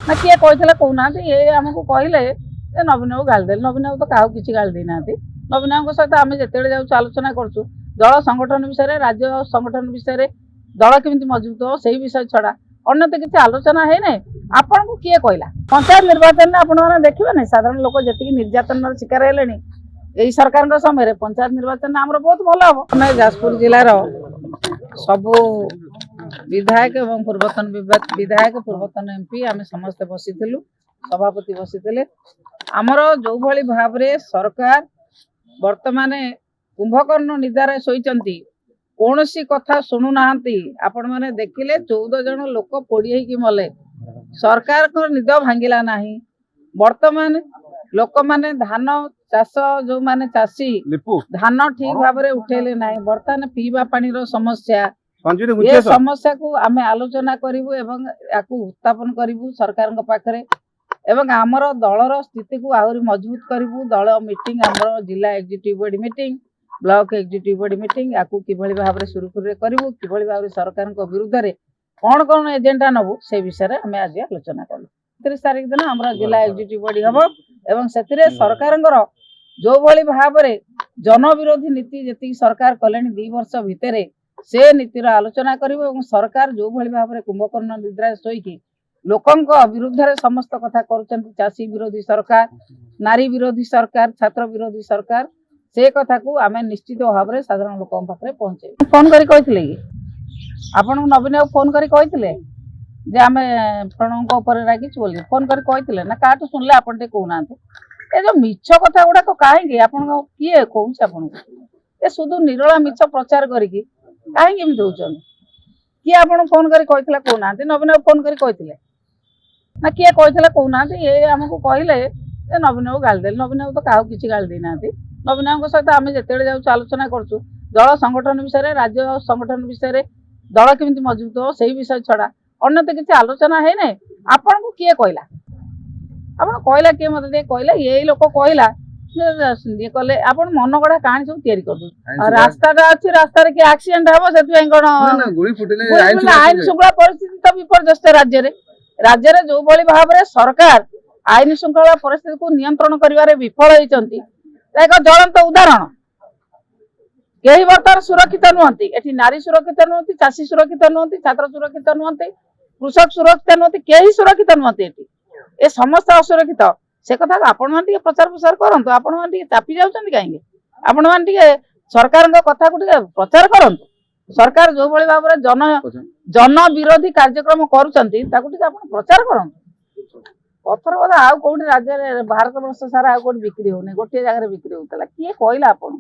ना किए कहते कहूना ये आमको कहले नवीन बाबू गाड़ी देले नवीन बाबू तो क्या किसी गाड़ी देना नवीन बाबू सहित आम जिते जाऊँ आलोचना करूँ दल संगठन विषय राज्य संगठन विषय दल केमी मजबूत हो से विषय छड़ा अन्य तो किसी आलोचना है ना आपण को किए कहला पंचायत निर्वाचन में आपण मैंने देखिए ना साधारण लोक जी निर्यातन शिकार है यही सरकार समय पंचायत निर्वाचन आम बहुत भल हम आम जाजपुर जिलार सबू विधायक एवं पूर्वतन विधायक पूर्वतन एमपी आम समस्ते बसीलु सभापति बसी आमर जो भली भाव रे सरकार वर्तमान कुंभकर्ण निदारे शोइचंती कौन सी कथा शुणुना आपण मैंने देखिले 14 जन लोक पोड़ी की मले सरकार को निद भांगिला नाही वर्तमान लोक माने धान चाष जो माने चाषी धान ठीक भाव में उठेले नाही वर्तमान पीवा पानी रो समस्या ये समस्या को आमे आलोचना करिवु एवं याकू उत्थापन करिवु सरकार पाखरे एवं आमर दलर स्थिति को आहुरी मजबूत करिवु दल मीटिंग आमर जिला executive body meeting block executive body meeting याकू किभली भाव में सुरुखुरु करिवु किभली भाव में सरकार विरुद्ध रे कौन कौन एजेंडा नबु से विषय में आज आलोचना कलु 30 तारीख दिन आमर जिला एग्जीक्यूटिव बॉडी हम एवं से सरकार जो भली भाव में जन विरोधी नीति जी सरकार कले 2 वर्ष भितर से नीतिर आलोचना करिवु सरकार जो भली भाव में कुंभकर्ण निद्रा शोईकी लोकंक विरुद्ध रे समस्त कथा करुचंती चाषी विरोधी सरकार नारी विरोधी सरकार छात्र विरोधी सरकार से कथा को आम निश्चित भाव में साधारण लोक पाखे पहुंचे फोन करी कहते आपन नवीन बाबू फोन करी कहते जे आम प्रणव ऊपर रागिच बोली फोन करी कहते ना काटू शुणिले आपन कहना ये जो मिछ कथा गुड़ाक कहीं आप किए कौन आपन ये शुद्ध निरला मिछ प्रचार करी कहीं दौरान किए आप फोन करी कहते कहना नवीन बाबू फोन करी कहते ना किए कहते कहूना ये आमको कहले नवीन बाबू गाड़ी देले नवीन बाबू तो क्या किसी गाड़ी देना नवीन बाबू सहित आम जिते जाऊँ आलोचना करूँ दल संगठन विषय राज्य संगठन विषय दल केमी मजबूत हो से विषय छड़ा अन्य तो किसी आलोचना है ना आपण को किए कहला आप कहला किए मत कहला यही लोक कहला ये कले आप मन गढ़ा कहानी सब तैयारी कर रास्ता अच्छी रास्ता किए एक्सीडेंट हम से कौन आईन श्रृंखला परिस्थिति तो विपर्यस्त राज्य रे जो भली भाव में सरकार आईन श्रृंखला परिस्थिति को नियंत्रण करिवारे विफल होइचंती एक ज्वलंत उदाहरण कई बर्तमान सुरक्षित नुहति एठी नारी सुरक्षित नुहति चाषी सुरक्षित नुहति छात्र सुरक्षित नुहति कृषक सुरक्षित नुहति कई सुरक्षित नुहति एठी ए समस्त असुरक्षित से कथा आपण मान टिके प्रचार प्रसार करंतु आपण मान टिके चापी जाउचंती काहेंगे आपण मान टिके सरकार कथा को टिके प्रचार करंतु सरकार जो भली भाव में जन विरोधी कार्यक्रम करुचंती ताकू टिके आपण प्रचार करंतु पत्थर बदा आउ कोठी राज्य भारत वर्ष सारा आउ कोठी बिक्री होने गोटे जगह बिक्री होतला किए कहला आपण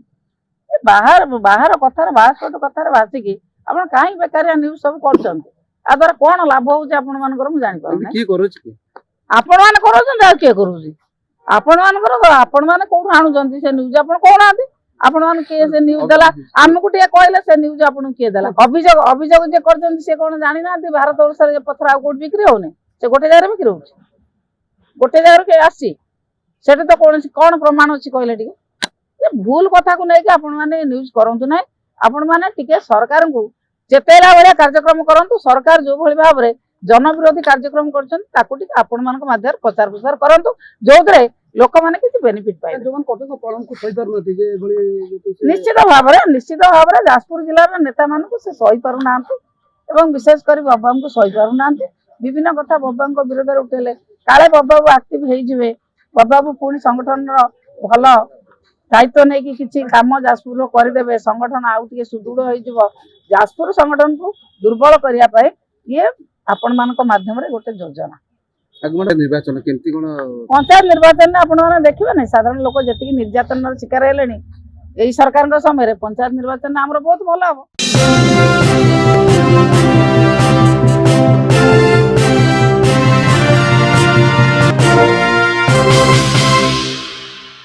बाहर बाहर कथार बाहर कथार बासिकी आपण काहे बेकारिया न्यूज सब करचंती आ द्वारा कोन लाभ होउछ आपण मानकर मु जानि पाउ की करूछ की आपण मान करूछन आ के करूछ आपण मानकर आपण माने कोन आनुचंती से न्यूज आपण कोन आते आपण मान के से न्यूज देला हमकु टिके कहले से न्यूज आपण के देला अभियोग जे करचंती से कोन जानि नाती भारत वर्ष रे पत्थर आ कोठी बिक्री होने से गोटे जगह बिक्री होउछ गोटे जगह के आसी सेटे तो कौन प्रमाण अच्छी कहले टिके भूल कथा को लेकिन आपण माने न्यूज करंतु नै आपण माने टिके सरकार को चेतेला भलिया कार्यक्रम करंतु सरकार जो भली भाव रे जन विरोधी कार्यक्रम करछन ताकू टिके आपण मान माध्यम प्रचार प्रसार करंतु जोदरे लोक माने किछि बेनिफिट पाए जोन कटक पालन को सही कर नथि जे भली निश्चित भाव रे जाजपुर जिला रे नेता मान को से सही पारु नांती एवं विशेष कर बाबा को सही पारु नांती विभिन्न कथा बाबा को विरोध रे उठेले काले बाबा एक्टिव हो जाए बाबा पुणी संगठन भल दायित्व नहीं कि किसी कम जाजपुर करदे संगठन आउ टे सुदृढ़ हो जाजपुर संगठन को दुर्बल करने ये आपण मान माध्यम गोटे योजना निर्वाचन केमती कोन पंचायत निर्वाचन में आपण मैंने देखिए ना साधारण लोक जी निर्यातन शिकार है यही सरकार समय पंचायत निर्वाचन आम बहुत भल हम।